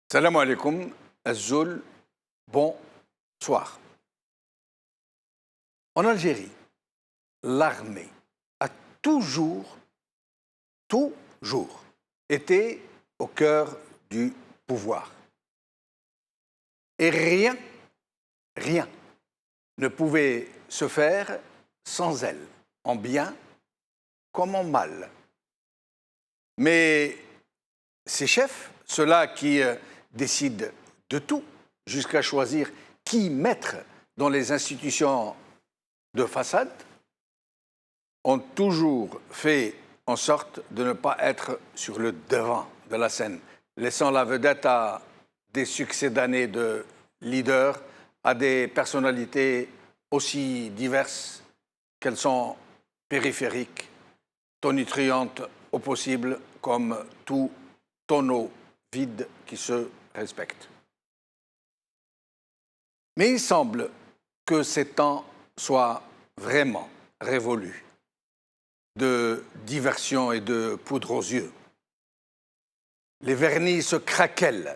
Salam alaikum, Azul, bonsoir. En Algérie, l'armée a toujours été au cœur du pouvoir. Et rien ne pouvait se faire sans elle, en bien comme en mal. Mais ces chefs, ceux-là qui décident de tout, jusqu'à choisir qui mettre dans les institutions de façade, ont toujours fait en sorte de ne pas être sur le devant de la scène, laissant la vedette à des succédanés de leaders, à des personnalités aussi diverses qu'elles sont périphériques, tonitruantes au possible, comme tout tonneau vide qui se respecte. Mais il semble que ces temps soient vraiment révolus de diversion et de poudre aux yeux. Les vernis se craquellent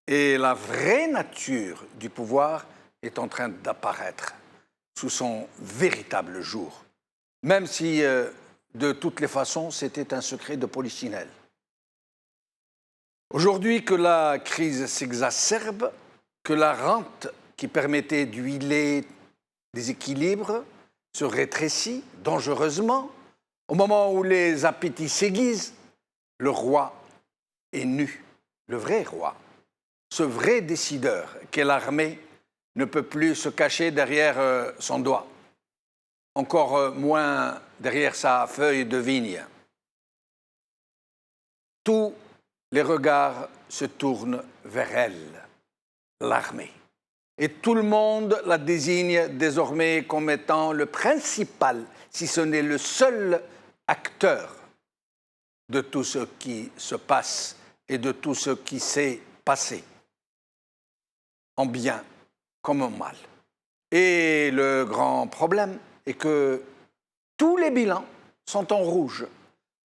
et la vraie nature du pouvoir est en train d'apparaître sous son véritable jour, même si de toutes les façons c'était un secret de polichinelle. Aujourd'hui que la crise s'exacerbe, que la rente qui permettait d'huiler des équilibres se rétrécit dangereusement, au moment où les appétits s'aiguisent, le roi est nu, le vrai roi, ce vrai décideur qu'est l'armée ne peut plus se cacher derrière son doigt, encore moins derrière sa feuille de vigne. Tous les regards se tournent vers elle, l'armée. Et tout le monde la désigne désormais comme étant le principal, si ce n'est le seul acteur de tout ce qui se passe et de tout ce qui s'est passé, en bien comme en mal. Et le grand problème est que tous les bilans sont en rouge,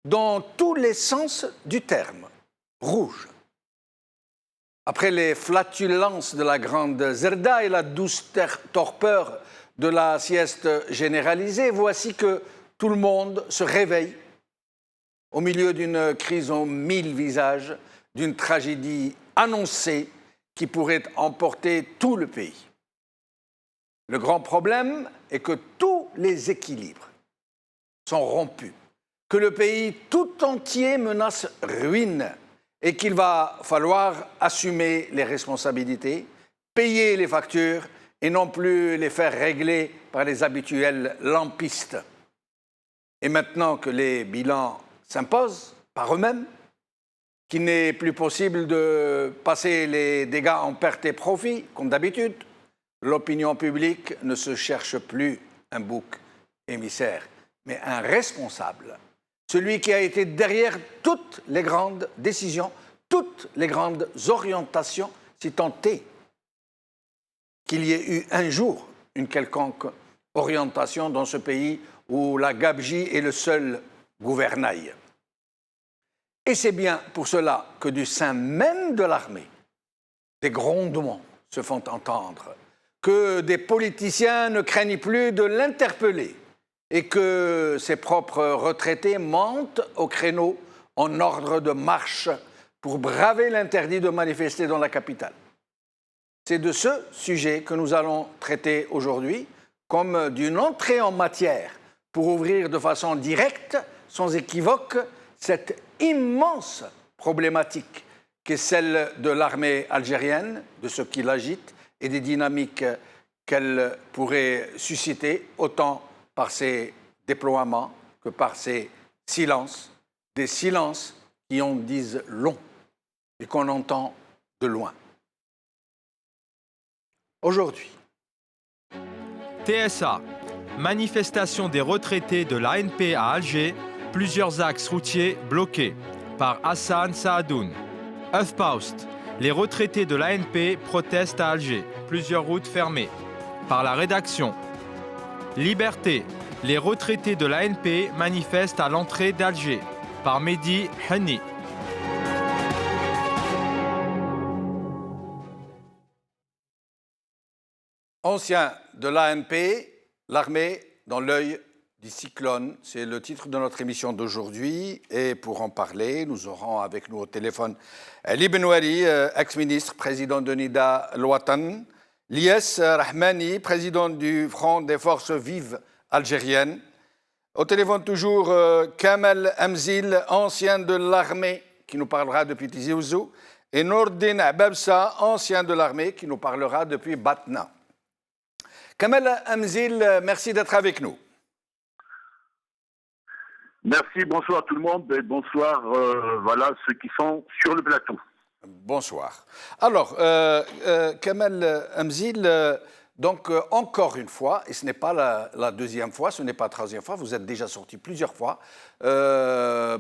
dans tous les sens du terme, rouge. Après les flatulences de la grande zerda et la douce torpeur de la sieste généralisée, voici que tout le monde se réveille au milieu d'une crise aux 1000 visages, d'une tragédie annoncée qui pourrait emporter tout le pays. Le grand problème est que tous les équilibres sont rompus, que le pays tout entier menace ruine et qu'il va falloir assumer les responsabilités, payer les factures et non plus les faire régler par les habituels lampistes. Et maintenant que les bilans s'imposent par eux-mêmes, qu'il n'est plus possible de passer les dégâts en perte et profit, comme d'habitude, l'opinion publique ne se cherche plus un bouc émissaire, mais un responsable. Celui qui a été derrière toutes les grandes décisions, toutes les grandes orientations, si tant est qu'il y ait eu un jour une quelconque orientation dans ce pays où la gabegie est le seul gouvernail. Et c'est bien pour cela que du sein même de l'armée, des grondements se font entendre, que des politiciens ne craignent plus de l'interpeller, et que ses propres retraités montent au créneau en ordre de marche pour braver l'interdit de manifester dans la capitale. C'est de ce sujet que nous allons traiter aujourd'hui comme d'une entrée en matière pour ouvrir de façon directe, sans équivoque, cette immense problématique qu'est celle de l'armée algérienne, de ce qui l'agite et des dynamiques qu'elle pourrait susciter, autant par ses déploiements que par ses silences, des silences qui en disent long et qu'on entend de loin. Aujourd'hui, TSA, manifestation des retraités de l'ANP à Alger, plusieurs axes routiers bloqués par Hassan Saadoun. HuffPost, les retraités de l'ANP protestent à Alger, plusieurs routes fermées par la rédaction. Liberté, les retraités de l'ANP manifestent à l'entrée d'Alger par Mehdi Henni. ancien de l'ANP, l'armée dans l'œil du cyclone. C'est le titre de notre émission d'aujourd'hui. Et pour en parler, nous aurons avec nous au téléphone Ali Benouari, ex-ministre, président de Nida Al-Watan, Lies Rahmani, président du Front des Forces Vives algériennes. Au téléphone toujours Kamel Amzil, ancien de l'armée, qui nous parlera depuis Tizi Ouzou, et Nourdine Ababsa, ancien de l'armée, qui nous parlera depuis Batna. Kamel Amzil, merci d'être avec nous. Merci, bonsoir tout le monde et bonsoir voilà, ceux qui sont sur le plateau. Bonsoir. Alors, Kamel Amzil, donc encore une fois, et ce n'est pas la deuxième fois, ce n'est pas la troisième fois, vous êtes déjà sorti plusieurs fois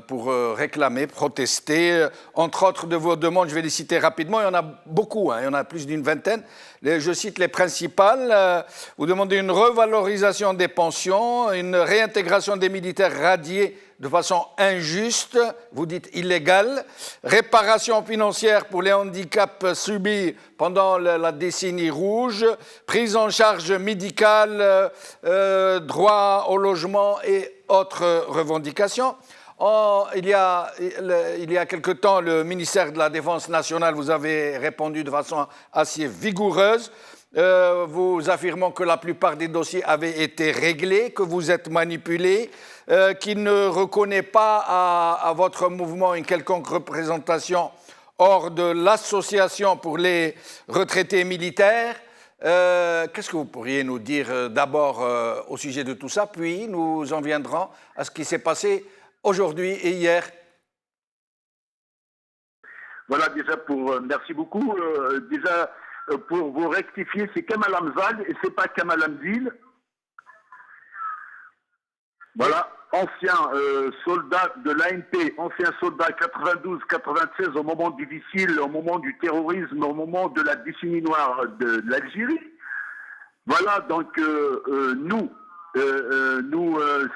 pour réclamer, protester, entre autres de vos demandes, je vais les citer rapidement, il y en a beaucoup, il y en a plus d'une vingtaine. Je cite les principales. Vous demandez une revalorisation des pensions, une réintégration des militaires radiés de façon injuste, vous dites illégale, réparation financière pour les handicaps subis pendant la décennie rouge, prise en charge médicale, droit au logement et autres revendications. Il y a quelque temps, le ministère de la Défense nationale, vous avez répondu de façon assez vigoureuse, vous affirmant que la plupart des dossiers avaient été réglés, que vous êtes manipulé, qu'il ne reconnaît pas à votre mouvement une quelconque représentation hors de l'association pour les retraités militaires. Qu'est-ce que vous pourriez nous dire d'abord au sujet de tout ça, puis nous en viendrons à ce qui s'est passé aujourd'hui et hier. Voilà, déjà merci beaucoup. Pour vous rectifier, c'est Kamel Amzal et c'est pas Kamel Amzil. Voilà, ancien soldat de l'ANP, ancien soldat 92-96 au moment difficile, au moment du terrorisme, au moment de la décennie noire de l'Algérie. Voilà, donc nous,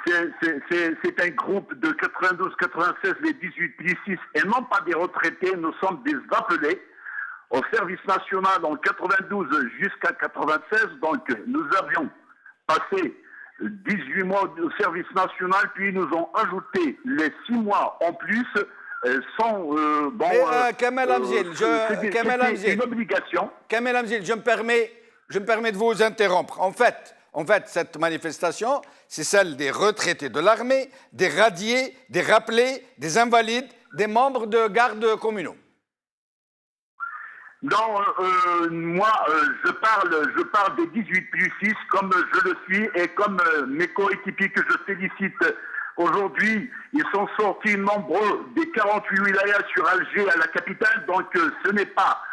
c'est un groupe de 92-96, les 18 plus 6, et non pas des retraités, nous sommes des appelés au service national en 92 jusqu'à 96, donc nous avions passé 18 mois au service national, puis nous ont ajouté les 6 mois en plus, sans... Kamel Amzil, c'est une obligation. Kamel Amzil, je me permets de vous interrompre. En fait, cette manifestation, c'est celle des retraités de l'armée, des radiés, des rappelés, des invalides, des membres de gardes communaux. Non, moi, je parle des 18 plus 6 comme je le suis et comme mes coéquipiers que je félicite aujourd'hui, ils sont sortis nombreux des 48 wilayas sur Alger à la capitale, donc ce n'est pas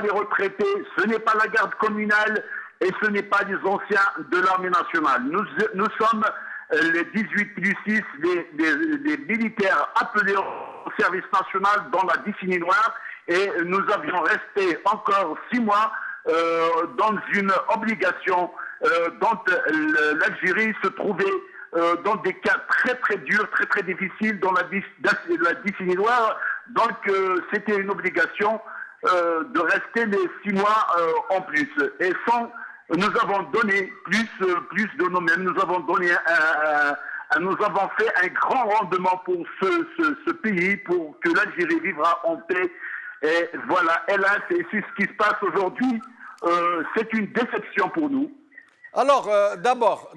les retraités, ce n'est pas la garde communale et ce n'est pas les anciens de l'armée nationale. Nous sommes les 18 plus 6, les militaires appelés au service national dans la décennie noire. Et nous avions resté encore 6 mois dans une obligation dont l'Algérie se trouvait dans des cas très très durs, très très difficiles dans la décennie noire. Donc c'était une obligation de rester les 6 mois en plus. Et nous avons donné plus de nous-mêmes, nous avons fait un grand rendement pour ce pays, pour que l'Algérie vivra en paix. Et voilà, et là, c'est ce qui se passe aujourd'hui. C'est une déception pour nous. Alors, d'abord,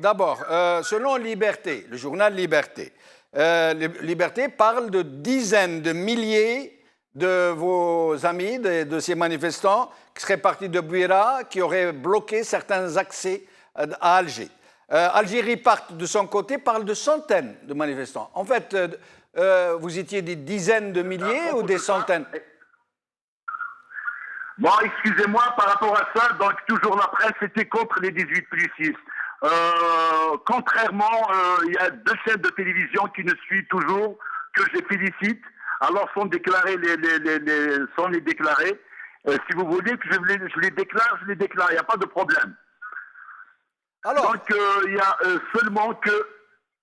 selon Liberté, le journal Liberté, Liberté parle de dizaines de milliers de vos amis, de ces manifestants qui seraient partis de Bouira, qui auraient bloqué certains accès à Alger. Algérie Part, de son côté, parle de centaines de manifestants. En fait, vous étiez des dizaines de milliers ou des centaines? Bon, excusez-moi, par rapport à ça, donc toujours la presse était contre les 18 plus 6. Contrairement, il y a 2 chaînes de télévision qui nous suivent toujours, que je félicite. Alors, sont déclarés sont les déclarés. Si vous voulez que je les déclare, il n'y a pas de problème. Alors... Donc, il y a seulement que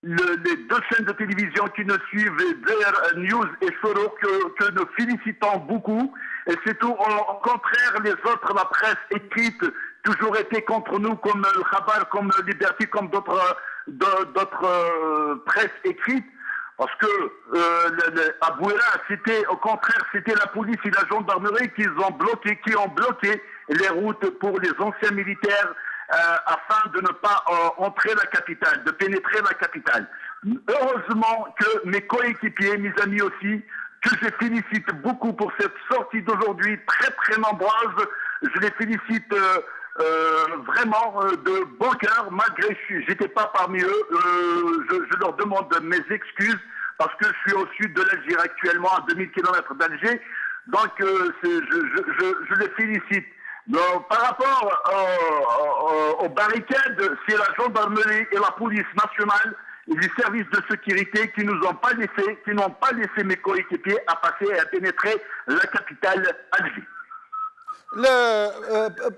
les 2 chaînes de télévision qui nous suivent, VR News et Soro, que nous félicitons beaucoup. Et c'est tout au contraire, les autres, la presse écrite, toujours été contre nous, comme le Khabar, comme Liberty, comme d'autres presse écrites. Parce que à Bouira, c'était au contraire, c'était la police et la gendarmerie qui ont bloqué les routes pour les anciens militaires afin de ne pas entrer la capitale, de pénétrer la capitale. Heureusement que mes coéquipiers, mes amis aussi, que je félicite beaucoup pour cette sortie d'aujourd'hui très très nombreuse, je les félicite vraiment de bon cœur, malgré que j'étais pas parmi eux, je leur demande mes excuses parce que je suis au sud de l'Algérie actuellement, à 2000 km d'Alger, donc je les félicite. Donc, par rapport aux barricades, c'est la gendarmerie et la police nationale et les services de sécurité qui n'ont pas laissé mes coéquipiers à passer et à pénétrer la capitale Alger.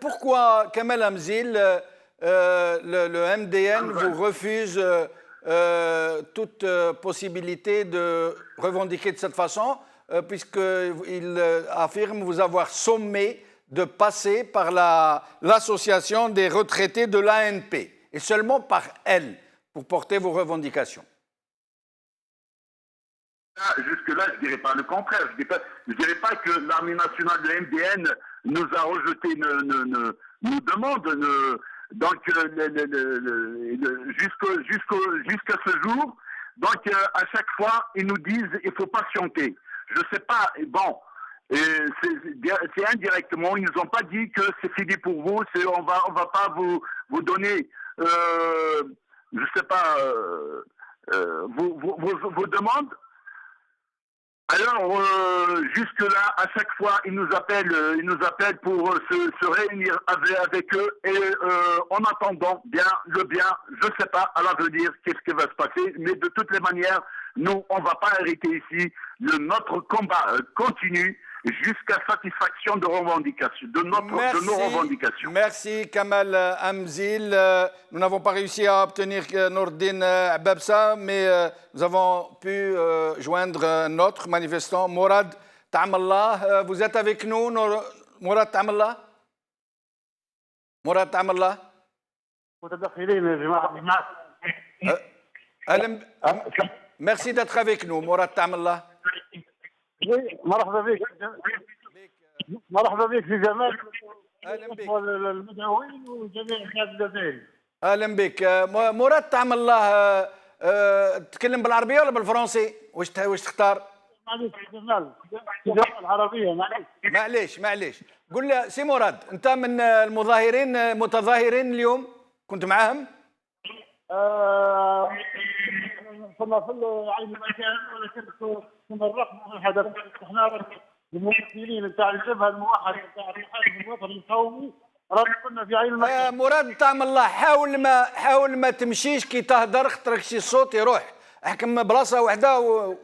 Pourquoi, Kamel Amzil, le MDN vous refuse toute possibilité de revendiquer de cette façon, puisqu'il affirme vous avoir sommé de passer par l'association des retraités de l'ANP, et seulement par elle, pour porter vos revendications? Jusque-là, je ne dirais pas le contraire. Je ne dirais pas que l'armée nationale de MDN nous a rejeté nos demandes. Donc, jusqu'à ce jour, donc à chaque fois, ils nous disent il faut patienter. Je ne sais pas, bon, c'est indirectement, ils nous ont pas dit que c'est fini pour vous, on va pas vous donner, je sais pas, vos demandes. Alors, jusque-là, à chaque fois, ils nous appellent pour se réunir avec eux. Et en attendant, je ne sais pas à l'avenir qu'est-ce qui va se passer. Mais de toutes les manières, nous, on ne va pas arrêter ici. Notre combat continue jusqu'à satisfaction de nos revendications. Merci Kamal Amzil. Nous n'avons pas réussi à obtenir Nordine Ababsa, mais nous avons pu joindre un autre manifestant, Mourad Ta'amallah. Vous êtes avec nous, Mourad Ta'amallah? Mourad Ta'amallah. Merci d'être avec nous, Mourad Ta'amallah. مرحبا بك مرحبا بك في جمال المدعوين وجميع الجزائر. اهلا بك. مراد تعمل الله تتكلم بالعربيه ولا بالفرنسي؟ واش تختار؟ معليش جمال العربيه معليش قول لي سي مراد، انت من المتظاهرين اليوم كنت معاهم؟ كنا في عين المكان ولكن كنا الرقم الحدث احنا الممثلين نتاع الجبهه الموحده نتاع الحزب الوطني القومي رانا كنا في عين المكان. مراد تعمل الله حاول ما تمشيش كي تهدر، خاطرك شي صوت يروح، احكم بلاصه وحده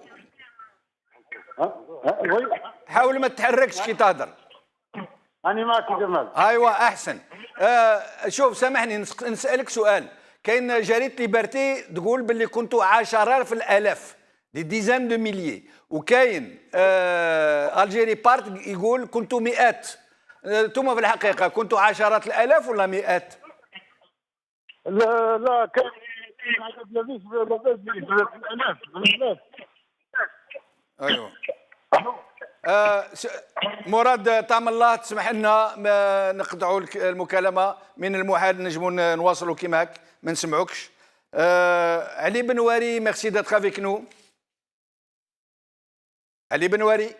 حاول ما تتحركش كي تهدر. أنا معك جمال. ايوه احسن. شوف سامحني نسالك سؤال. كاين جريدة ليبرتي تقول باللي كنتوا عشرات في الآلاف، دي ديزان دو ميليي، وكاين الجيري بارت يقول كنتوا مئات. انتم في الحقيقة كنتوا عشرات الآلاف ولا مئات؟ لا كان عدد الآلاف. ايوه. مراد تعمل الله تسمح لنا نقطعوا المكالمة، من المحال نجموا نواصلوا كيما هاك ما نسمعوكش. علي بنواري ميرسي d'être avec nous. علي بنواري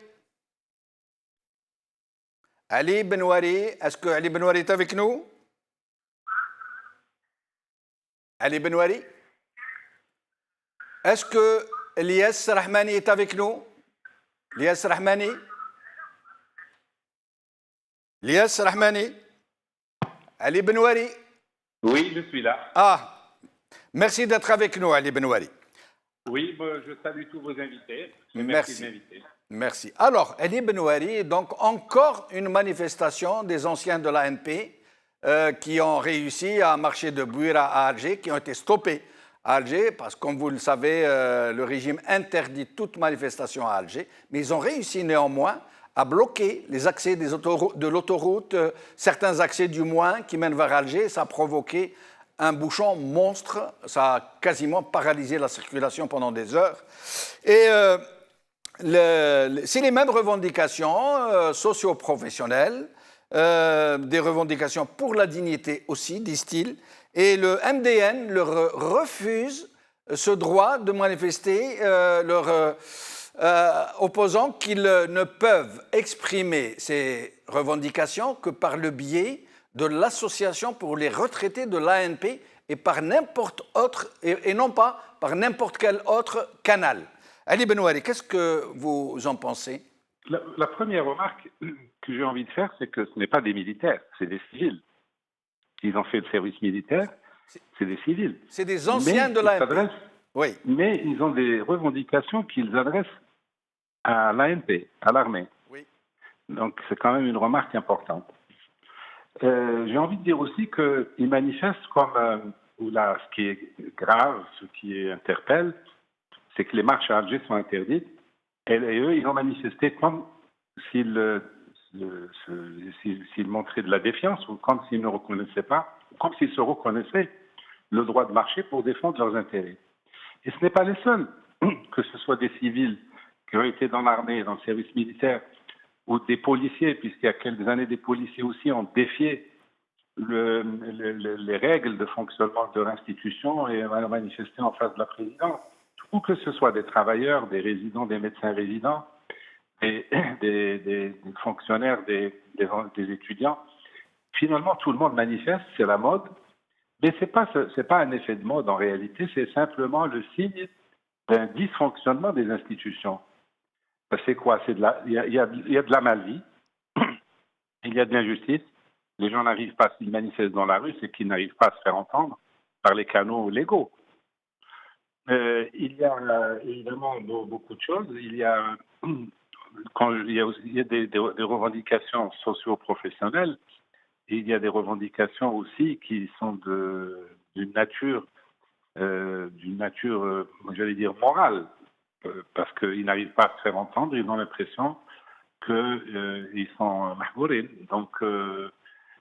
est-ce que علي بنواري est avec nous? علي بنواري est-ce que Elias Rahmani est avec nous? Elias Rahmani. Ali Benouari. Oui, je suis là. Ah, merci d'être avec nous, Ali Benouari. Oui, je salue tous vos invités. Merci de m'inviter. Merci. Alors, Ali Benouari, donc encore une manifestation des anciens de l'ANP qui ont réussi à marcher de Bouira à Alger, qui ont été stoppés à Alger, parce que comme vous le savez, le régime interdit toute manifestation à Alger, mais ils ont réussi néanmoins à bloquer les accès de l'autoroute, certains accès du moins qui mènent vers Alger. Ça a provoqué un bouchon monstre, ça a quasiment paralysé la circulation pendant des heures. Et c'est les mêmes revendications socio-professionnelles, des revendications pour la dignité aussi, disent-ils, et le MDN leur refuse ce droit de manifester, leur opposant qu'ils ne peuvent exprimer ces revendications que par le biais de l'association pour les retraités de l'ANP et par n'importe autre, et non pas par n'importe quel autre canal. Ali Benouari, qu'est-ce que vous en pensez? La première remarque que j'ai envie de faire, c'est que ce n'est pas des militaires, c'est des civils. Ils ont fait le service militaire, c'est des civils. C'est des anciens de l'ANP. Oui. Mais ils ont des revendications qu'ils adressent à l'ANP, à l'armée. Oui. Donc c'est quand même une remarque importante. J'ai envie de dire aussi qu'ils manifestent comme, ce qui est grave, ce qui interpelle, c'est que les marches à Alger sont interdites. Et eux, ils ont manifesté comme s'ils montraient de la défiance ou comme s'ils ne reconnaissaient pas, ou comme s'ils se reconnaissaient le droit de marcher pour défendre leurs intérêts. Et ce n'est pas les seuls, que ce soit des civils qui ont été dans l'armée, dans le service militaire, ou des policiers, puisqu'il y a quelques années, des policiers aussi ont défié les règles de fonctionnement de l'institution et ont manifesté en face de la présidence. Ou que ce soit des travailleurs, des résidents, des médecins résidents, des fonctionnaires, des étudiants. Finalement, tout le monde manifeste, c'est la mode. Mais c'est pas un effet de mode en réalité, c'est simplement le signe d'un dysfonctionnement des institutions. C'est quoi? Il y a de la mal-vie, il y a de l'injustice. Les gens n'arrivent pas, s'ils manifestent dans la rue, c'est qu'ils n'arrivent pas à se faire entendre par les canaux légaux. Il y a évidemment beaucoup de choses. Il y a des revendications socio-professionnelles. Il y a des revendications aussi qui sont d'une nature, j'allais dire, morale, parce qu'ils n'arrivent pas à se faire entendre. Ils ont l'impression qu'ils sont mahgourines. Donc,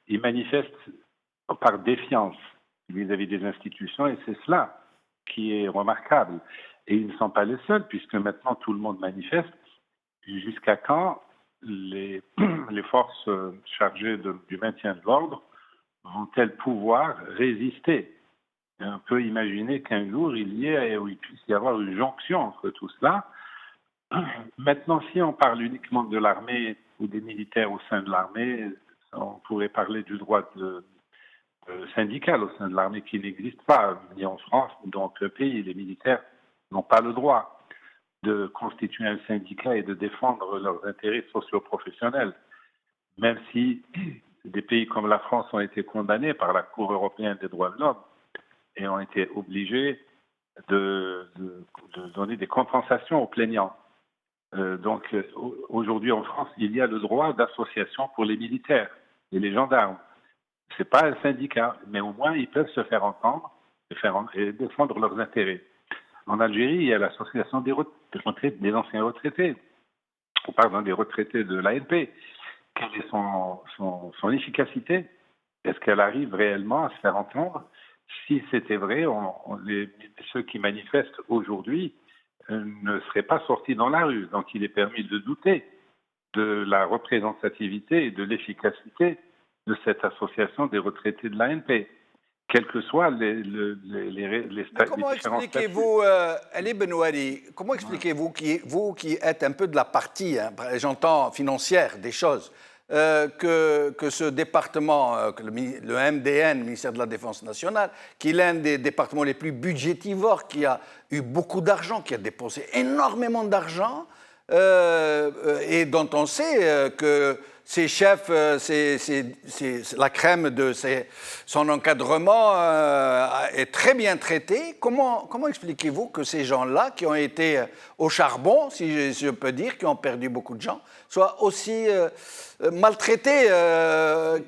ils manifestent par défiance vis-à-vis des institutions, et c'est cela qui est remarquable. Et ils ne sont pas les seuls, puisque maintenant tout le monde manifeste. Jusqu'à quand les forces chargées du maintien de l'ordre vont-elles pouvoir résister? Et on peut imaginer qu'un jour il puisse y avoir une jonction entre tout cela. Maintenant, si on parle uniquement de l'armée ou des militaires au sein de l'armée, on pourrait parler du droit syndical au sein de l'armée qui n'existe pas, ni en France, ni dans aucun pays. Les militaires n'ont pas le droit de constituer un syndicat et de défendre leurs intérêts socio-professionnels, même si des pays comme la France ont été condamnés par la Cour européenne des droits de l'homme et ont été obligés de donner des compensations aux plaignants. Donc aujourd'hui en France, il y a le droit d'association pour les militaires et les gendarmes. Ce n'est pas un syndicat, mais au moins ils peuvent se faire entendre et défendre leurs intérêts. En Algérie, il y a l'association des anciens retraités, des retraités de l'ANP. Quelle est son efficacité? Est-ce qu'elle arrive réellement à se faire entendre? Si c'était vrai, ceux qui manifestent aujourd'hui ne seraient pas sortis dans la rue. Donc il est permis de douter de la représentativité et de l'efficacité de cette association des retraités de l'ANP, quels que soient les comment expliquez-vous, Ali Benouari, comment expliquez-vous, vous qui êtes un peu de la partie, j'entends, financière des choses, que ce département, le MDN, le ministère de la Défense nationale, qui est l'un des départements les plus budgétivores, qui a eu beaucoup d'argent, qui a dépensé énormément d'argent, et dont on sait que ces chefs, la crème de son encadrement est très bien traitée. Comment expliquez-vous que ces gens-là, qui ont été au charbon, si je peux dire, qui ont perdu beaucoup de gens, soient aussi maltraités,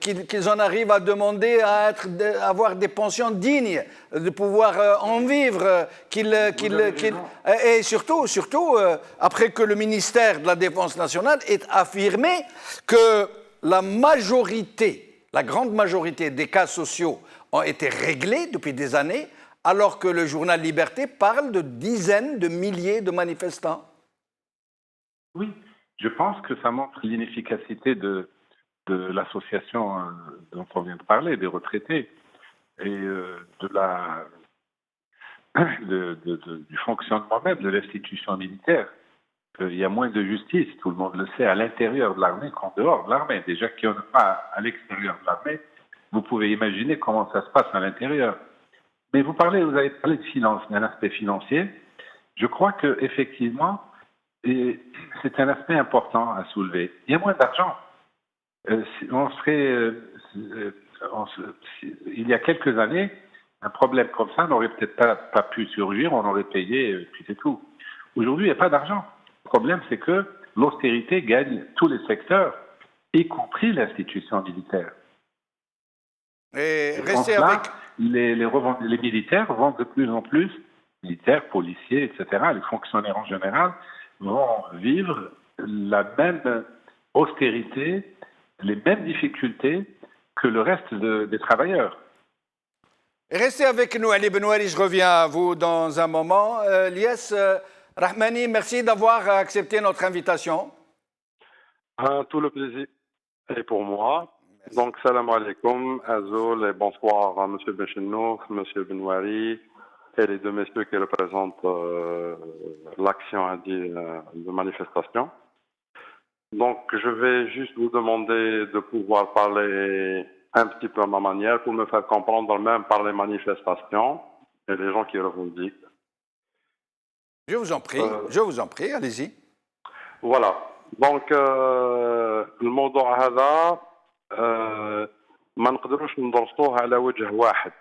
qu'ils en arrivent à demander à avoir des pensions dignes, de pouvoir en vivre, et surtout, après que le ministère de la Défense nationale ait affirmé que la grande majorité des cas sociaux ont été réglés depuis des années, alors que le journal Liberté parle de dizaines de milliers de manifestants. Oui, je pense que ça montre l'inefficacité de l'association dont on vient de parler, des retraités, et du fonctionnement même de l'institution militaire. Il y a moins de justice, tout le monde le sait, à l'intérieur de l'armée qu'en dehors de l'armée. Déjà qu'il n'y en a pas à l'extérieur de l'armée, vous pouvez imaginer comment ça se passe à l'intérieur. Mais vous avez parlé de finance, d'un aspect financier. Je crois qu'effectivement, c'est un aspect important à soulever. Il y a moins d'argent. Il y a quelques années, un problème comme ça n'aurait peut-être pas pu surgir, on aurait payé, puis c'est tout. Aujourd'hui, il n'y a pas d'argent. Le problème, c'est que l'austérité gagne tous les secteurs, y compris l'institution militaire. Et restez avec... les militaires vont de plus en plus, militaires, policiers, etc., les fonctionnaires en général, vont vivre la même austérité, les mêmes difficultés que le reste des travailleurs. Restez avec nous, Ali Benouari, je reviens à vous dans un moment. Lies Rahmani, merci d'avoir accepté notre invitation. Tout le plaisir est pour moi. Merci. Donc, salam alaikum, Azoul, et bonsoir à M. Benchenouf, M. Benouari et les deux messieurs qui représentent l'action de manifestation. Donc, je vais juste vous demander de pouvoir parler un petit peu à ma manière pour me faire comprendre même par les manifestations et les gens qui revendiquent. Je vous en prie, allez-y. Voilà. Donc, الموضوع هذا ما نقدروش ندرسوه على وجه واحد.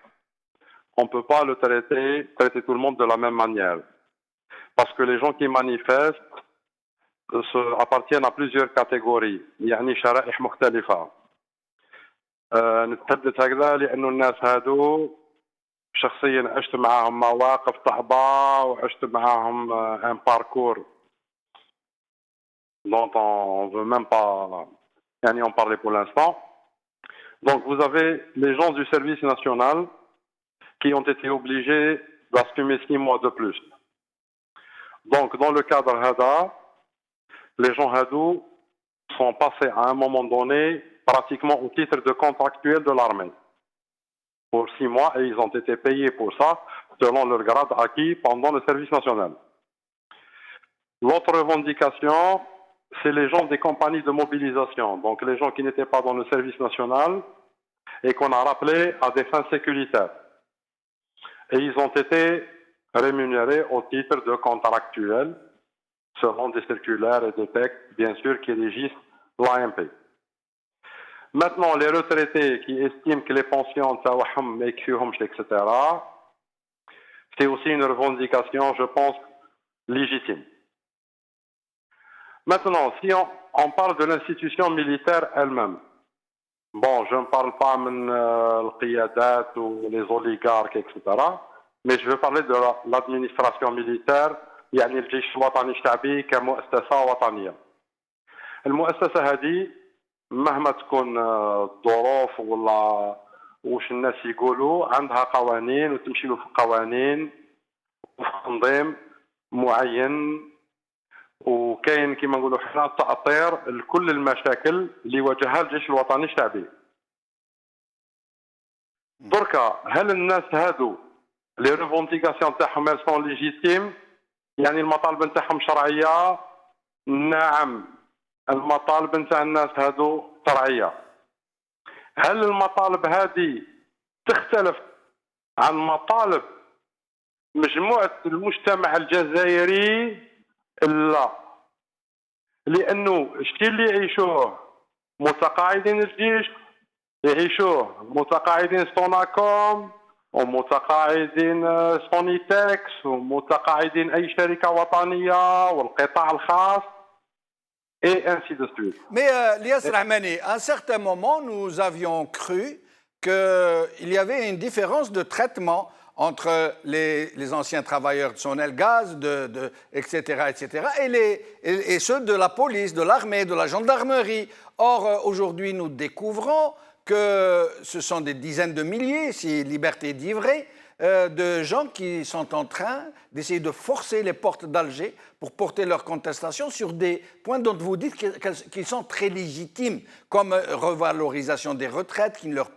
On ne peut pas le traiter tout le monde de la même manière. Parce que les gens qui manifestent appartiennent à plusieurs catégories. يعني شرائح مختلفة. نتحدث هكذا لأنه الناس هادو شخصيا عشت معهم مواقف صعبة وعشت معهم un parcours dont on ne veut même pas en parler pour l'instant. Donc vous avez les gens du service national qui ont été obligés d'assumer 6 mois de plus. Donc dans le cadre HADA, les gens HADO sont passés à un moment donné pratiquement au titre de contractuel de l'armée pour 6 mois et ils ont été payés pour ça selon leur grade acquis pendant le service national. L'autre revendication, c'est les gens des compagnies de mobilisation, donc les gens qui n'étaient pas dans le service national et qu'on a rappelés à des fins sécuritaires. Et ils ont été rémunérés au titre de contractuels selon des circulaires et des textes, bien sûr, qui régissent l'AMP. Maintenant, les retraités qui estiment que les pensions, etc., c'est aussi une revendication, je pense, légitime. Maintenant, si on parle de l'institution militaire elle-même, bon, je ne parle pas de l'qiyadat ou les oligarques, etc., mais je veux parler de l'administration militaire, يعني الجيش الوطني الشعبي كمؤسسة وطنية. المؤسسة هذه مهما تكون الظروف ولا واش الناس يقولوا عندها قوانين وتمشي له في القوانين وفي تنظيم معين وكاين كما نقولوا حنا تأطير لكل المشاكل اللي واجهها الجيش الوطني الشعبي. دركا هل الناس هادو لي ريفونديكاسيون تاعهم elles sont légitimes؟ يعني المطالب نتاعهم شرعيه؟ نعم، المطالب نتاع الناس هادو شرعيه. هل المطالب هذه تختلف عن مطالب مجموعه المجتمع الجزائري؟ لا، لانه الشيء اللي يعيشوه متقاعدين الجيش يعيشوه، متقاعدين ستوناكوم ومتقاعدين سونيتكس ومتقاعدين أي شركة وطنية والقطاع الخاص et ainsi de suite. Mais Lias Rahmani, à un certain moment, nous avions cru qu'il y avait une différence de traitement entre les anciens travailleurs de Sonelgaz, etc., et ceux de la police, de l'armée, de la gendarmerie. Or, aujourd'hui, nous découvrons que ce sont des dizaines de milliers, si liberté dit vrai, de gens qui sont en train d'essayer de forcer les portes d'Alger pour porter leur contestation sur des points dont vous dites qu'ils sont très légitimes, comme revalorisation des retraites qui ne leur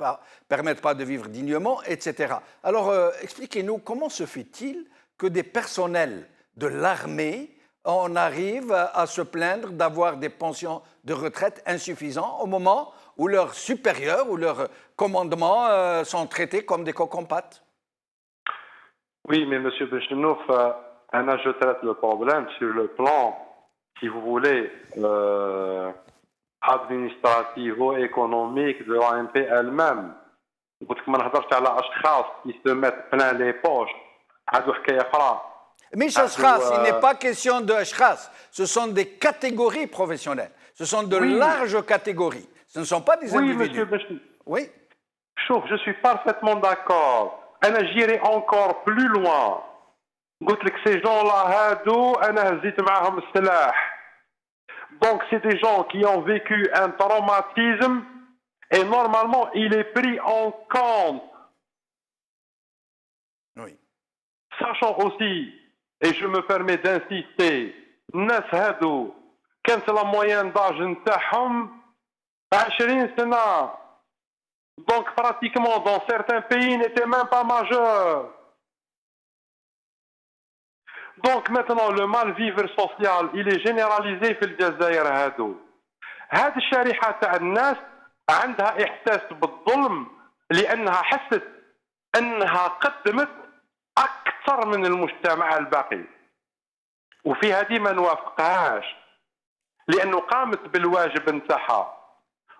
permettent pas de vivre dignement, etc. Alors, expliquez-nous, comment se fait-il que des personnels de l'armée en arrivent à se plaindre d'avoir des pensions de retraite insuffisantes au moment où leurs supérieurs ou leurs commandements sont traités comme des cocompâtes? Oui, mais M. Bechenouf, je traite le problème sur le plan, si vous voulez, administrativo-économique de l'ANP elle-même. ما نهضرش على اشخاص qui se mettent plein les poches. هذو حكايه اخرى. Mais Ashkhas, il n'est pas question de Ashkhas, ce sont des catégories professionnelles, ce sont de larges catégories, ce ne sont pas des individus. Oui, Chouf, je suis parfaitement d'accord. J'irai encore plus loin. قلت لك ces gens-là هادو أنا هزيت معاهم السلاح. Donc c'est des gens qui ont vécu un traumatisme et normalement il est pris en compte. oui. Sachant aussi, et je me permets d'insister, الناس هادو كانت la moyenne d'âge نتاعهم 20 سنة. Donc pratiquement dans certains pays n'étaient même pas majeurs. Donc maintenant le mal-vivre social il est généralisé في الجزائر هادو. هاد الشريحة تاع الناس عندها إحساس بالظلم لأنها حست أنها قدمت أكثر من المجتمع الباقي. وفي هذه ما نوافقهاش لأنه قامت بالواجب نتاعها.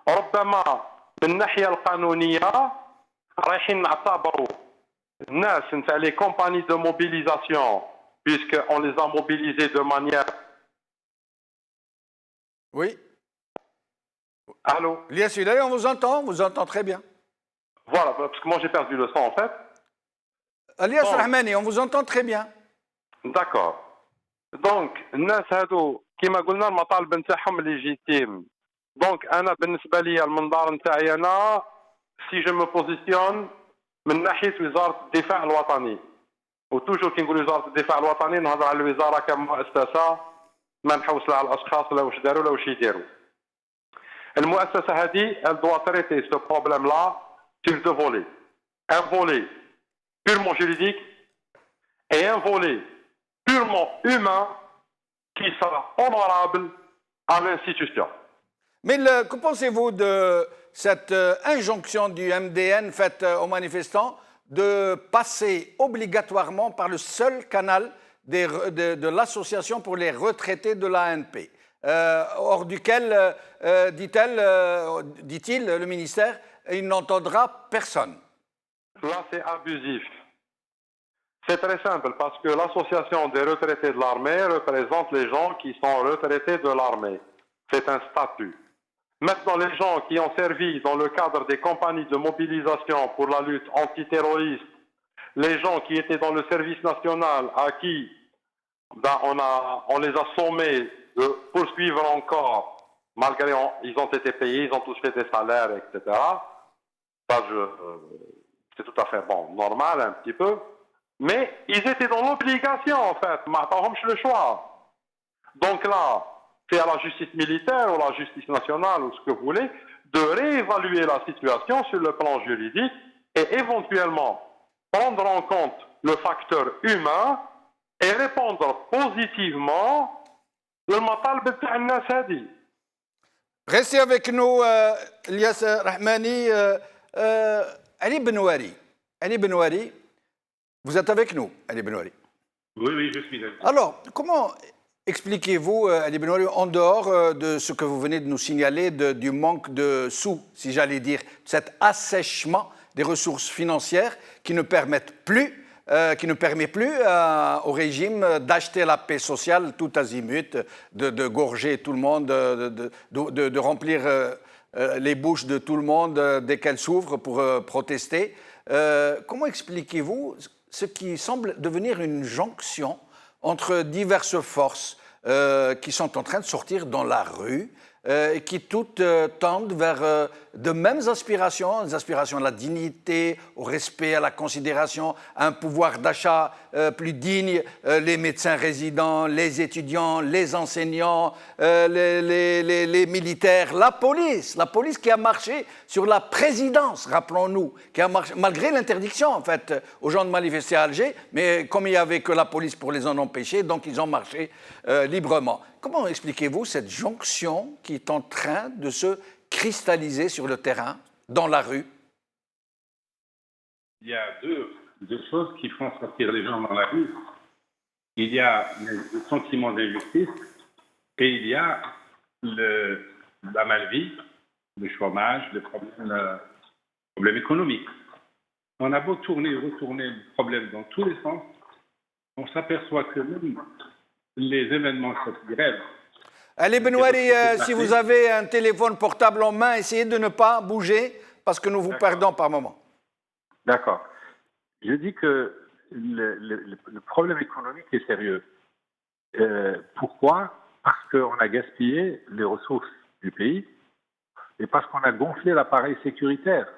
ربما من الناحية القانونية رايحين نعتبروا الناس نتاع لي كومباني دو موبيليزاسيون puisque on les a mobilisés de manière. Oui. Allô? Lias Hudaï, on vous entend très bien. Voilà, parce que moi j'ai perdu le son en fait. Lias Rahmani, on vous entend très bien. D'accord. Donc الناس هادو كما قلنا المطالب نتاعهم ليجيتيم. دونك انا بالنسبه لي المنظار نتاعي انا سي جو مو بوزيسيون من ناحيه وزاره الدفاع الوطني وتوجور كي نقول وزاره الدفاع الوطني نهضر على الوزاره كمؤسسه ما نحوس لا على الاشخاص لا واش داروا لا واش يديروا. المؤسسه هذه elle doit traiter ce problème là sur deux volets. Un volet purement juridique et un volet purement humain qui sera honorable à l'institution. Mais que pensez-vous de cette injonction du MDN faite aux manifestants de passer obligatoirement par le seul canal de l'association pour les retraités de l'ANP, hors duquel, dit-il, le ministère, il n'entendra personne? Là, c'est abusif. C'est très simple parce que l'association des retraités de l'armée représente les gens qui sont retraités de l'armée. C'est un statut. Maintenant, les gens qui ont servi dans le cadre des compagnies de mobilisation pour la lutte antiterroriste, les gens qui étaient dans le service national à qui on les a sommés de poursuivre encore, malgré ils ont été payés, ils ont tous fait des salaires, etc. Ça, c'est tout à fait bon, normal un petit peu. Mais ils étaient dans l'obligation, en fait, le choix. Donc là, c'est à la justice militaire ou la justice nationale ou ce que vous voulez de réévaluer la situation sur le plan juridique et éventuellement prendre en compte le facteur humain et répondre positivement le matalb تاع الناس هذه. Restez avec nous, Lias Rahmani. Ali Benouari. Ali Benouari, vous êtes avec nous, Ali Benouari. Oui, je suis là. Alors, comment Expliquez-vous, Ali Benouri, en dehors de ce que vous venez de nous signaler, du manque de sous, si j'allais dire, cet assèchement des ressources financières qui ne permettent plus qui ne permet plus au régime d'acheter la paix sociale tout azimut, de gorger tout le monde, de remplir les bouches de tout le monde dès qu'elles s'ouvrent pour protester. Comment expliquez-vous ce qui semble devenir une jonction entre diverses forces qui sont en train de sortir dans la rue et qui toutes tendent vers de mêmes aspirations, des aspirations à la dignité, au respect, à la considération, à un pouvoir d'achat plus digne, les médecins résidents, les étudiants, les enseignants, les militaires, la police qui a marché sur la présidence, rappelons-nous, qui a marché, malgré l'interdiction en fait aux gens de manifester à Alger, mais comme il n'y avait que la police pour les en empêcher, donc ils ont marché librement. Comment expliquez-vous cette jonction qui est en train de se cristalliser sur le terrain, dans la rue? Il y a deux choses qui font sortir les gens dans la rue. Il y a le sentiment d'injustice et il y a la malvie, le chômage, le problème économique. On a beau tourner et retourner le problème dans tous les sens, on s'aperçoit que même les événements cette grève. Ali Benouri, si vous avez un téléphone portable en main, essayez de ne pas bouger parce que nous vous perdons par moment. D'accord. Je dis que le problème économique est sérieux. Pourquoi? Parce qu'on a gaspillé les ressources du pays et parce qu'on a gonflé l'appareil sécuritaire.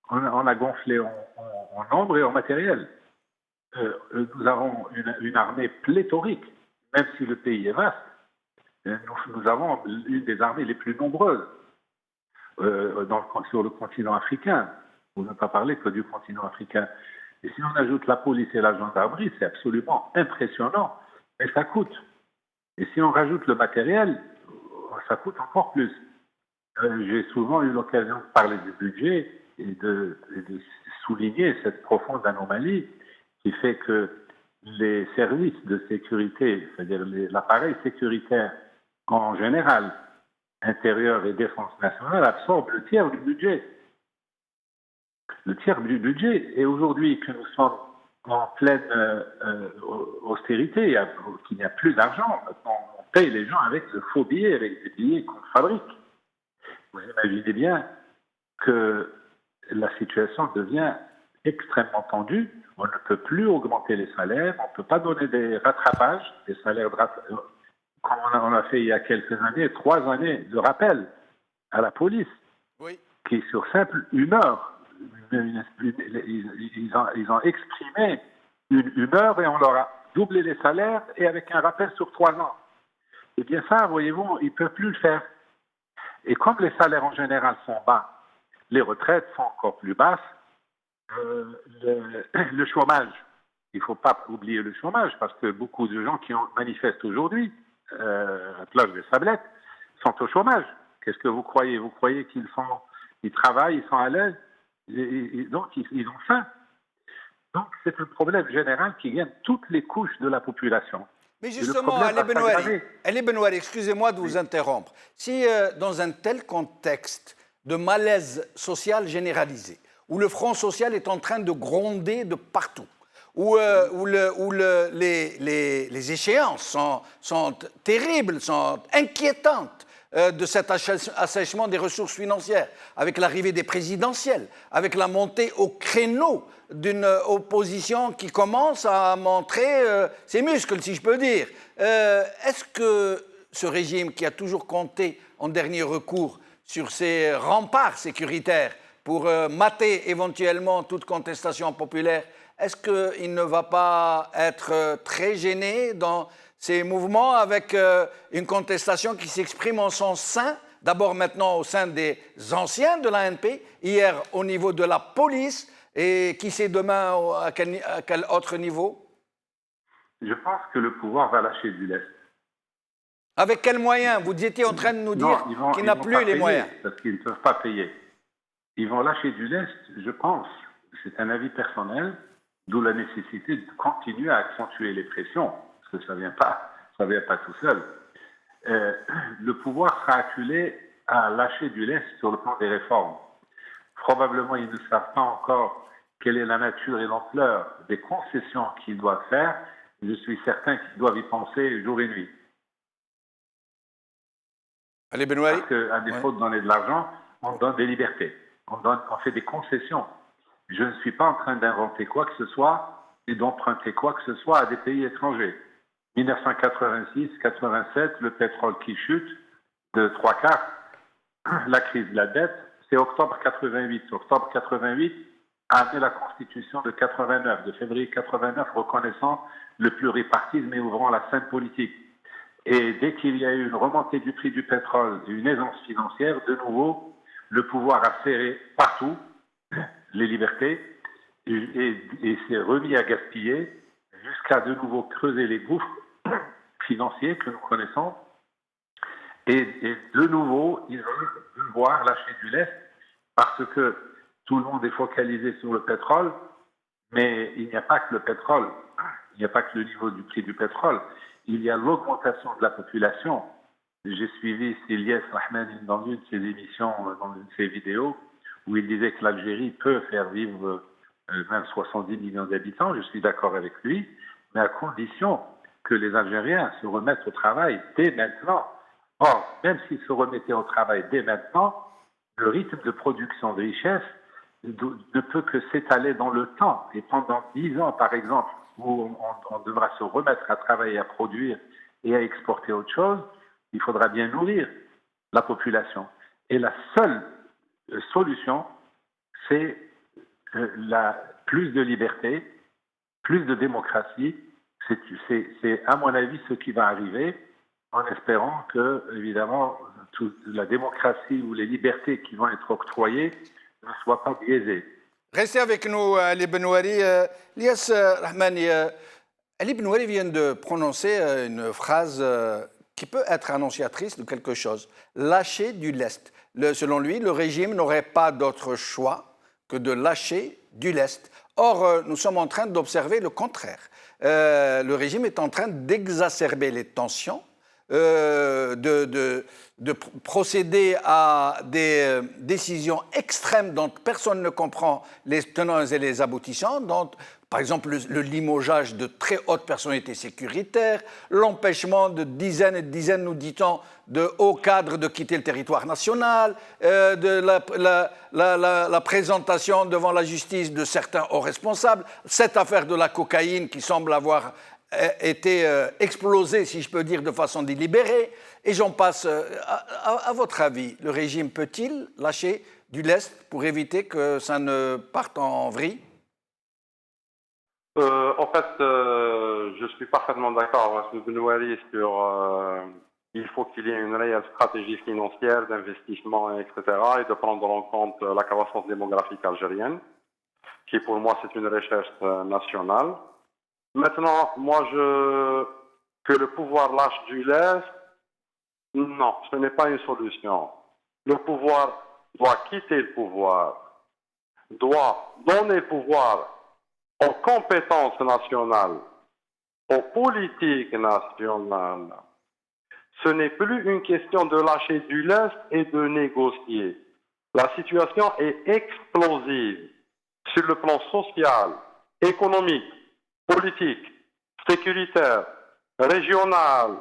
On a gonflé en nombre et en matériel. Nous avons une armée pléthorique, même si le pays est vaste. Nous avons une des armées les plus nombreuses sur le continent africain. On ne pas parler que du continent africain. Et si on ajoute la police et la gendarmerie, c'est absolument impressionnant. Mais ça coûte. Et si on rajoute le matériel, ça coûte encore plus. J'ai souvent eu l'occasion de parler du budget et de souligner cette profonde anomalie qui fait que les services de sécurité, c'est-à-dire l'appareil sécuritaire en général, intérieur et défense nationale, absorbent le tiers du budget. Le tiers du budget. Et aujourd'hui que nous sommes en pleine austérité, qu'il n'y a plus d'argent, on paye les gens avec de faux billets, avec des billets qu'on fabrique. Vous imaginez bien que la situation devient extrêmement tendue. On ne peut plus augmenter les salaires, on ne peut pas donner des rattrapages, des salaires comme on a fait il y a quelques années, 3 années de rappel à la police, oui, qui sur simple 1 heure, ils ont exprimé une heure et on leur a doublé les salaires et avec un rappel sur 3 ans. Et bien ça, voyez-vous, ils ne peuvent plus le faire. Et comme les salaires en général sont bas, les retraites sont encore plus basses, le chômage, il ne faut pas oublier le chômage parce que beaucoup de gens qui manifestent aujourd'hui à Plage des Sablettes sont au chômage. Qu'est-ce que vous croyez? Vous croyez qu'ils travaillent, ils sont à l'aise, donc ils ont faim. Donc c'est un problème général qui gagne toutes les couches de la population. Mais justement, Ali Benouri, excusez-moi de vous interrompre. Si dans un tel contexte de malaise social généralisé, où le Front social est en train de gronder de partout, où les échéances sont terribles, sont inquiétantes de cet assèchement des ressources financières, avec l'arrivée des présidentielles, avec la montée au créneau d'une opposition qui commence à montrer ses muscles, si je peux dire. Est-ce que ce régime qui a toujours compté en dernier recours sur ses remparts sécuritaires pour mater éventuellement toute contestation populaire, est-ce qu'il ne va pas être très gêné dans ces mouvements avec une contestation qui s'exprime en son sein, d'abord maintenant au sein des anciens de l'ANP, hier au niveau de la police, et qui sait demain à quel autre niveau? Je pense que le pouvoir va lâcher du lest. Avec quels moyens? Vous étiez en train de nous dire qu'il n'a plus les moyens. Parce qu'ils ne peuvent pas payer. Ils vont lâcher du lest, je pense. C'est un avis personnel, d'où la nécessité de continuer à accentuer les pressions. Parce que ça ça ne vient pas tout seul. Le pouvoir sera acculé à lâcher du lest sur le plan des réformes. Probablement, ils ne savent pas encore quelle est la nature et l'ampleur des concessions qu'ils doivent faire. Je suis certain qu'ils doivent y penser jour et nuit. Ali Benouari. Parce qu'à défaut de donner de l'argent, on donne des libertés. On fait des concessions. Je ne suis pas en train d'inventer quoi que ce soit et d'emprunter quoi que ce soit à des pays étrangers. 1986-87, le pétrole qui chute de 3/4, la crise de la dette, c'est octobre 88. Octobre 88 a amené la constitution de 89, de février 89, reconnaissant le pluripartisme et ouvrant la scène politique. Et dès qu'il y a eu une remontée du prix du pétrole et une aisance financière, de nouveau, le pouvoir a serré partout les libertés et s'est remis à gaspiller jusqu'à de nouveau creuser les gouffres financiers que nous connaissons. Et de nouveau, ils veulent devoir lâcher du lest parce que tout le monde est focalisé sur le pétrole, mais il n'y a pas que le pétrole, il n'y a pas que le niveau du prix du pétrole, il y a l'augmentation de la population. J'ai suivi Ilyes Rahmani dans une de ses émissions, dans une de ses vidéos, où il disait que l'Algérie peut faire vivre même 70 millions d'habitants. Je suis d'accord avec lui, mais à condition que les Algériens se remettent au travail dès maintenant. Or, même s'ils se remettaient au travail dès maintenant, le rythme de production de richesse ne peut que s'étaler dans le temps. Et pendant 10 ans, par exemple, où on devra se remettre à travailler, à produire et à exporter autre chose, il faudra bien nourrir la population. Et la seule solution, c'est plus de liberté, plus de démocratie. C'est, à mon avis, ce qui va arriver, en espérant que, évidemment, toute la démocratie ou les libertés qui vont être octroyées ne soient pas biaisées. Restez avec nous, Ali Benouari. Ilyes Rahmani, Ali Benouari vient de prononcer une phrase qui peut être annonciatrice de quelque chose. Lâcher du lest. Selon lui, le régime n'aurait pas d'autre choix que de lâcher du lest. Or, nous sommes en train d'observer le contraire. Le régime est en train d'exacerber les tensions, de procéder à des décisions extrêmes dont personne ne comprend les tenants et les aboutissants, dont, par exemple, le limogeage de très hautes personnalités sécuritaires, l'empêchement de dizaines et dizaines, nous dit-on, de hauts cadres de quitter le territoire national, de la présentation devant la justice de certains hauts responsables, cette affaire de la cocaïne qui semble avoir été explosée, si je peux dire, de façon délibérée, et j'en passe. À votre avis, le régime peut-il lâcher du lest pour éviter que ça ne parte en vrille? En fait, je suis parfaitement d'accord avec M. Benouari sur il faut qu'il y ait une réelle stratégie financière, d'investissement, etc., et de prendre en compte la croissance démographique algérienne, qui pour moi c'est une recherche nationale. Maintenant, que le pouvoir lâche du lest, non, ce n'est pas une solution. Le pouvoir doit quitter le pouvoir, doit donner le pouvoir aux compétences nationales, aux politiques nationales. Ce n'est plus une question de lâcher du lest et de négocier. La situation est explosive sur le plan social, économique, politique, sécuritaire, régional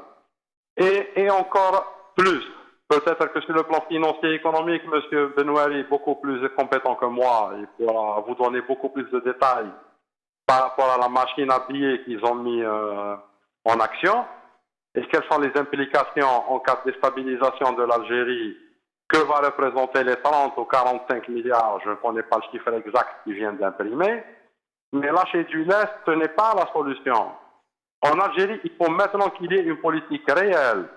et encore plus. Peut-être que sur le plan financier et économique, M. Benouari est beaucoup plus compétent que moi. Il pourra vous donner beaucoup plus de détails par rapport à la machine à billets qu'ils ont mis en action. Et quelles sont les implications en cas de déstabilisation de l'Algérie? Que va représenter les 30 ou 45 milliards? Je ne connais pas le chiffre exact qu'ils viennent d'imprimer. Mais lâcher du lest, ce n'est pas la solution. En Algérie, il faut maintenant qu'il y ait une politique réelle,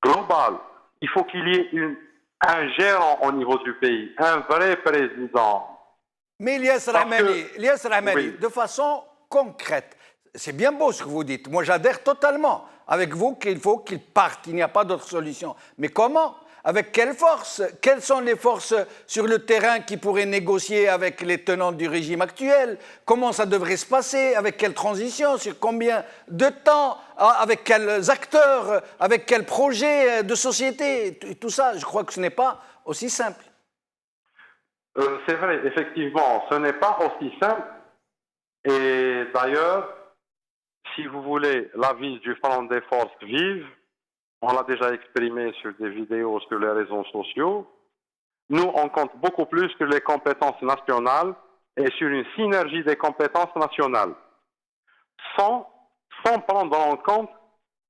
globale. Il faut qu'il y ait un gérant au niveau du pays, un vrai président. Mais Ilyes Rahmani, Oui. de façon concrète, c'est bien beau ce que vous dites. Moi, j'adhère totalement avec vous qu'il faut qu'il parte, il n'y a pas d'autre solution. Mais comment? Avec quelle force? Quelles sont les forces sur le terrain qui pourraient négocier avec les tenants du régime actuel? Comment ça devrait se passer? Avec quelle transition? Sur combien de temps? Avec quels acteurs? Avec quels projets de société? Tout ça, je crois que ce n'est pas aussi simple. C'est vrai, effectivement, ce n'est pas aussi simple. Et d'ailleurs, si vous voulez l'avis du Front des forces vives, on l'a déjà exprimé sur des vidéos sur les réseaux sociaux, nous, on compte beaucoup plus sur les compétences nationales et sur une synergie des compétences nationales, sans prendre en compte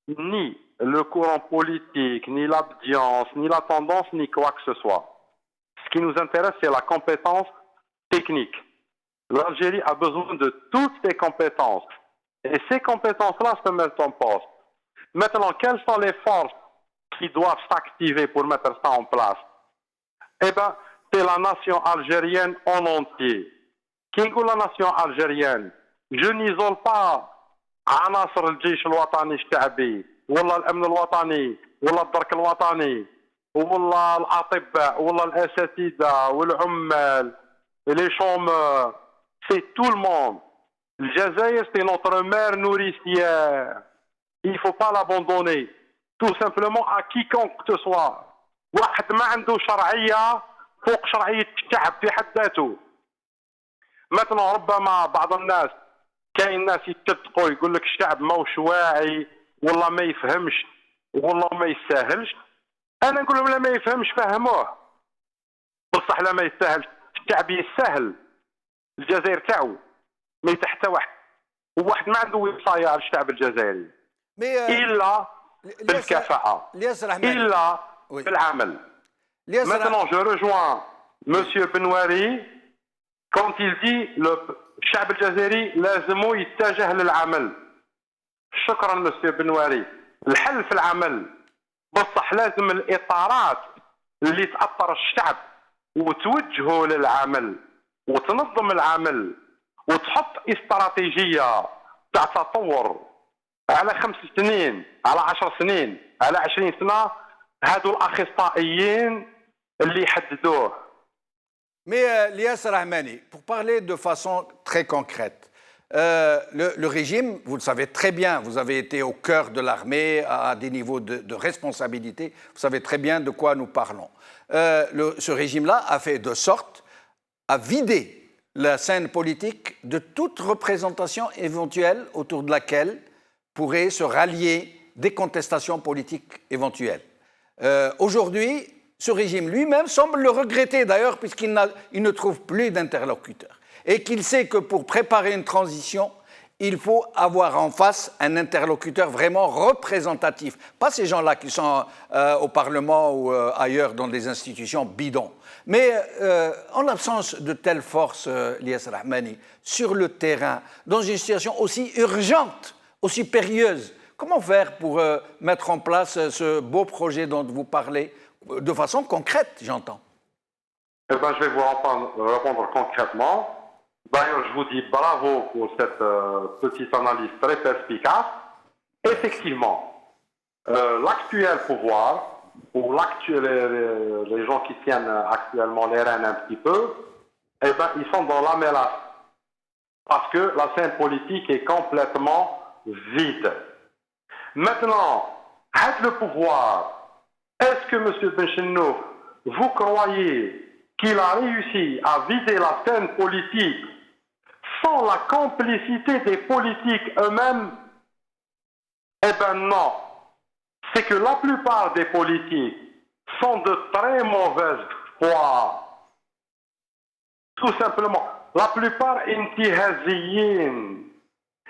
ni le courant politique, ni l'ambiance, ni la tendance, ni quoi que ce soit. Ce qui nous intéresse, c'est la compétence technique. L'Algérie a besoin de toutes ces compétences. Et ces compétences-là se mettent en poste. Maintenant, quelles sont les forces qui doivent s'activer pour mettre ça en place? Eh bien, c'est la nation algérienne en entier. Qui est la nation algérienne? Je n'isole pas عناصر الجيش الوطني الشعبي ولا الأمن الوطني ولا الدرك الوطني ولا الأطباء ولا الأساتذة والعمال les chômeurs. C'est tout le monde. Le Jazaïr, c'est notre mère nourricière. Il ne faut pas l'abandonner. Tout simplement à quiconque que ce soit. واحد ما عنده شرعية فوق شرعية الشعب في حد ذاته. Maintenant, ربما بعض الناس كاين ناس يتدقوا يقول لك الشعب ماهوش واعي والله ما يفهمش والله ما يستاهلش. أنا نقول لهم لا ما يفهمش فهموه. بصح لا ما يستاهلش. الشعب يستاهل. الجزائر تاعو ما يتحتى واحد ما عنده وصاية على الشعب الجزائري إلا بالكفاءة إلا بالعمل. Maintenant, je rejoins Monsieur Benouari quand il dit الشعب الجزائري لازم يتجه للعمل. شكرا Monsieur Benouari. الحل في العمل بصح لازم الإطارات اللي تأطر الشعب وتوجهه للعمل وتنظم العمل وتحط استراتيجية تاع تطور على 5 سنين على 10 سنين على 20 سنة هادو الأخصائيين اللي يحددوه. Mais Lias Rahmani, pour parler de façon très concrète, le régime, vous le savez très bien, vous avez été au cœur de l'armée à des niveaux de responsabilité, vous savez très bien de quoi nous parlons. Ce régime-là a fait de sorte à vider la scène politique de toute représentation éventuelle autour de laquelle pourraient se rallier des contestations politiques éventuelles. Aujourd'hui, ce régime lui-même semble le regretter d'ailleurs puisqu'il ne trouve plus d'interlocuteurs et qu'il sait que pour préparer une transition, il faut avoir en face un interlocuteur vraiment représentatif. Pas ces gens-là qui sont au Parlement ou ailleurs dans des institutions bidons. Mais en l'absence de telles forces, Lias Rahmani, sur le terrain, dans une situation aussi urgente, aussi périlleuse, comment faire pour mettre en place ce beau projet dont vous parlez, de façon concrète, j'entends? Eh ben, je vais vous répondre concrètement. D'ailleurs, je vous dis bravo pour cette petite analyse très perspicace. Effectivement, l'actuel pouvoir, ou les gens qui tiennent actuellement les rênes un petit peu, eh ben, ils sont dans la mélasse. Parce que la scène politique est complètement vide. Maintenant, avec le pouvoir, est-ce que M. Benchenouf, vous croyez qu'il a réussi à vider la scène politique sans la complicité des politiques eux-mêmes? Eh bien non. C'est que la plupart des politiques sont de très mauvaise foi. Tout simplement. La plupart intihaziyin.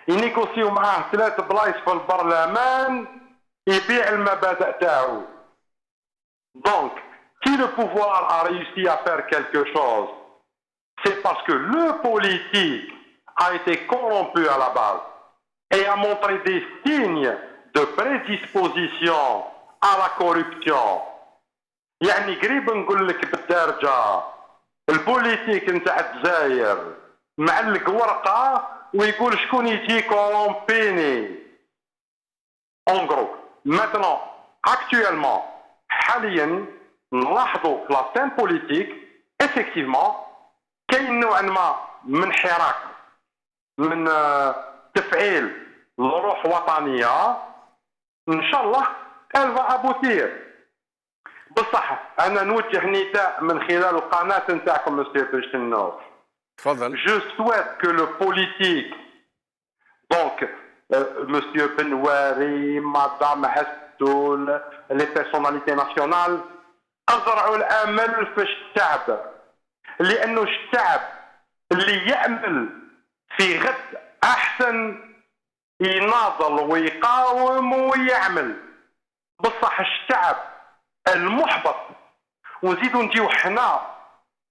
Ils négocient معاه 3 بلايص في البرلمان يبيع المبادئ تاعو. Donc, si le pouvoir a réussi à faire quelque chose, c'est parce que le politique a été corrompu à la base et a montré des signes de prédisposition à la corruption. يعني قريب نقول لك بالدارجة البوليتيك نتاع الجزائر معلق ورقة ويقول شكون يجي كومبيني اون غرو. ماتنون اكتويلمون حاليا نلاحظوا في لا سين بوليتيك افيكتيفمون كاين نوعا ما من حراك من تفعيل الروح وطنيه. ان شاء الله الفا ابوتير. بصح انا نوجه نداء من خلال القناه نتاعكم مسيو بشنوف. تفضل. Je souhaite que le politique, donc Monsieur Benouari, Madame Hassoul, les personnalités nationales, أزرعوا الأمل في الشعب، لأنه الشعب اللي يأمل في غد أحسن يناضل ويقاوم ويعمل. بصح الشعب المحبط ونزيدوا نجيو حنا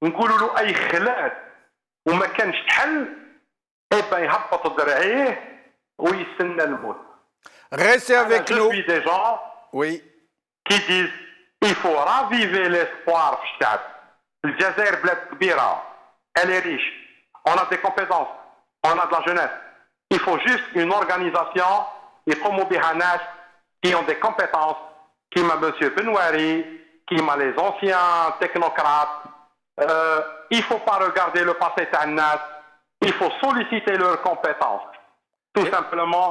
نقولوا له أي خلاد وما كانش حل، إبا يهبط درعيه ويستنى الموت. Restez avec nous. Je suis des gens qui disent il faut raviver l'espoir في الشعب. الجزائر بلاد كبيرة، elle est riche, on a des compétences, on a de la jeunesse. Il faut juste une organisation يقوموا بها ناس qui ont des compétences, كيما Monsieur Benouari, كيما les anciens technocrates. Il ne faut pas regarder le passé تاع الناس, il faut solliciter leurs compétences. Tout simplement,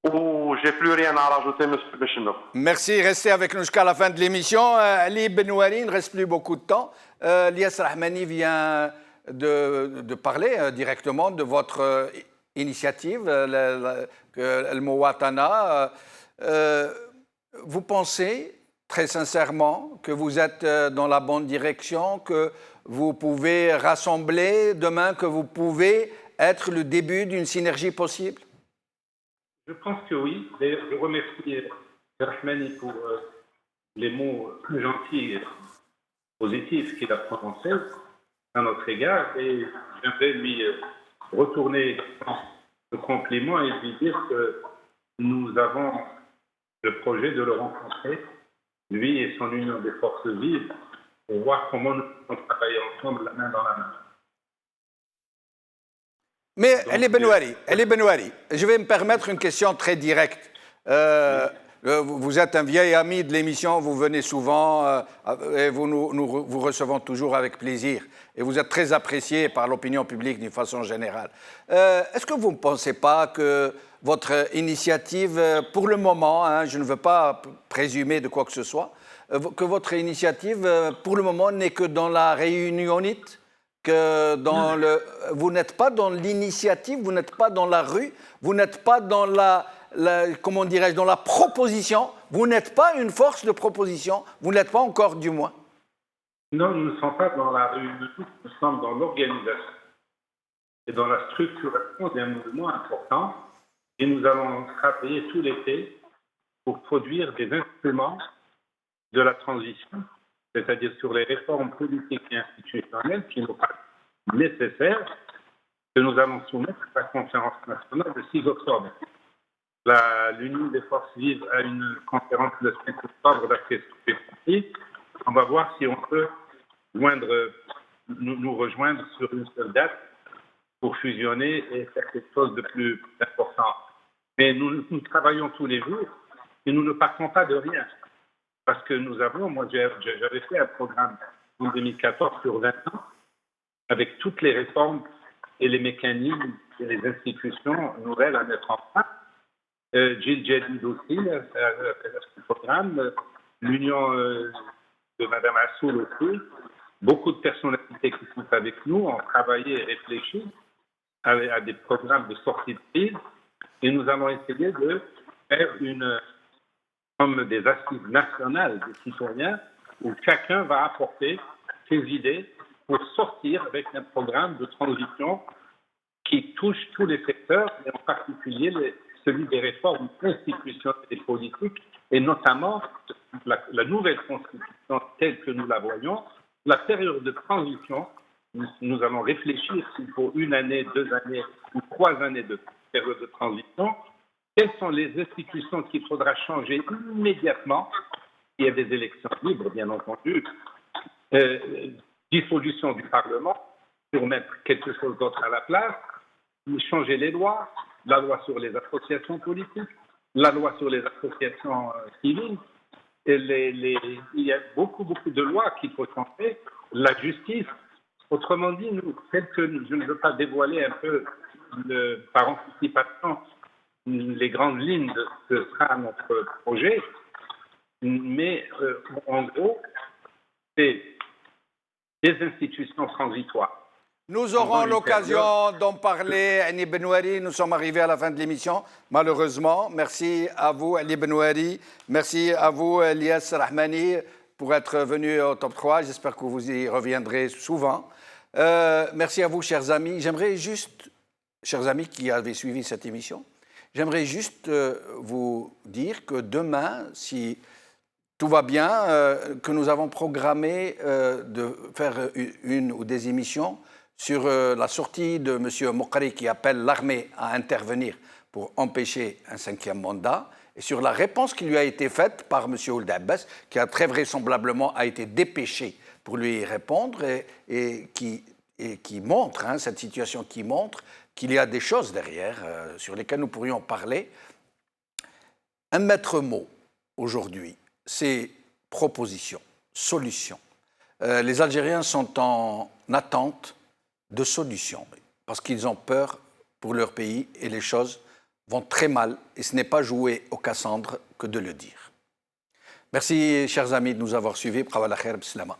ou j'ai plus rien à rajouter, Monsieur Bechino. Merci, restez avec nous jusqu'à la fin de l'émission. Ali Benouari, il ne reste plus beaucoup de temps. Lias Rahmani vient de parler directement de votre initiative, El Mouatana. Vous pensez très sincèrement que vous êtes dans la bonne direction, que vous pouvez rassembler demain, que vous pouvez être le début d'une synergie possible? Je pense que oui. D'ailleurs, je remercie Rahmani pour les mots plus gentils et positifs qu'il a prononcés à notre égard. Et j'aimerais lui retourner le compliment et lui dire que nous avons le projet de le rencontrer, lui et son union des forces vives, pour voir comment nous pouvons travailler ensemble la main dans la main. Mais Ali Benouari, je vais me permettre une question très directe. Vous êtes un vieil ami de l'émission, vous venez souvent et vous recevons toujours avec plaisir. Et vous êtes très apprécié par l'opinion publique d'une façon générale. Est-ce que vous ne pensez pas que votre initiative, pour le moment, je ne veux pas présumer de quoi que ce soit, que votre initiative, pour le moment, n'est que dans la réunionite, que dans vous n'êtes pas dans l'initiative, vous n'êtes pas dans la rue, vous n'êtes pas dans comment dirais-je, dans la proposition, vous n'êtes pas une force de proposition, vous n'êtes pas encore du moins. Non, nous ne sommes pas dans la rue, nous sommes dans l'organisation et dans la structuration d'un mouvement important. Et nous allons travailler tout l'été pour produire des instruments de la transition, c'est-à-dire sur les réformes politiques et institutionnelles qui nous paraissent nécessaires, que nous allons soumettre à la conférence nationale le 6 octobre. L'Union des forces vives a une conférence le 5 octobre d'après ce que j'ai compris. On va voir si on peut nous rejoindre sur une seule date pour fusionner et faire quelque chose de plus important. Mais nous travaillons tous les jours et nous ne partons pas de rien. Parce que moi j'avais fait un programme en 2014 sur 20 ans avec toutes les réformes et les mécanismes et les institutions nouvelles à mettre en place. Gilles Jadid aussi, ce programme, l'union de Mme Assoul aussi, beaucoup de personnalités qui sont avec nous ont travaillé et réfléchi à des programmes de sortie de crise et nous allons essayer de faire comme des assises nationales des citoyens où chacun va apporter ses idées pour sortir avec un programme de transition qui touche tous les secteurs et en particulier celui des réformes institutionnelles et politiques et notamment la nouvelle constitution telle que nous la voyons. La période de transition, nous allons réfléchir s'il faut 1 année, 2 années ou 3 années de période de transition. Quelles sont les institutions qu'il faudra changer immédiatement? Il y a des élections libres, bien entendu. Dissolution du Parlement pour mettre quelque chose d'autre à la place. changer les lois, la loi sur les associations politiques, la loi sur les associations civiles. Et il y a beaucoup de lois qu'il faut changer. La justice, autrement dit, je ne veux pas dévoiler un peu par anticipation les grandes lignes de ce que sera notre projet, mais en gros, c'est des institutions transitoires. Nous aurons l'occasion d'en parler, Ali Benouari. Nous sommes arrivés à la fin de l'émission, malheureusement. Merci à vous, Ali Benouari. Merci à vous, Elias Rahmani, pour être venu au Top 3. J'espère que vous y reviendrez souvent. Merci à vous, chers amis. J'aimerais juste, chers amis qui avez suivi cette émission, j'aimerais juste vous dire que demain, si tout va bien, que nous avons programmé de faire une ou des émissions sur la sortie de M. Mokri qui appelle l'armée à intervenir pour empêcher un 5e mandat, et sur la réponse qui lui a été faite par M. Ould Abbas, qui a très vraisemblablement été dépêché pour lui répondre, et qui montre, cette situation qui montre qu'il y a des choses derrière sur lesquelles nous pourrions parler. Un maître mot aujourd'hui, c'est proposition, solution. Les Algériens sont en attente de solutions, parce qu'ils ont peur pour leur pays et les choses vont très mal, et ce n'est pas jouer au Cassandre que de le dire. Merci, chers amis, de nous avoir suivis. B'khawa la khair, b'slama.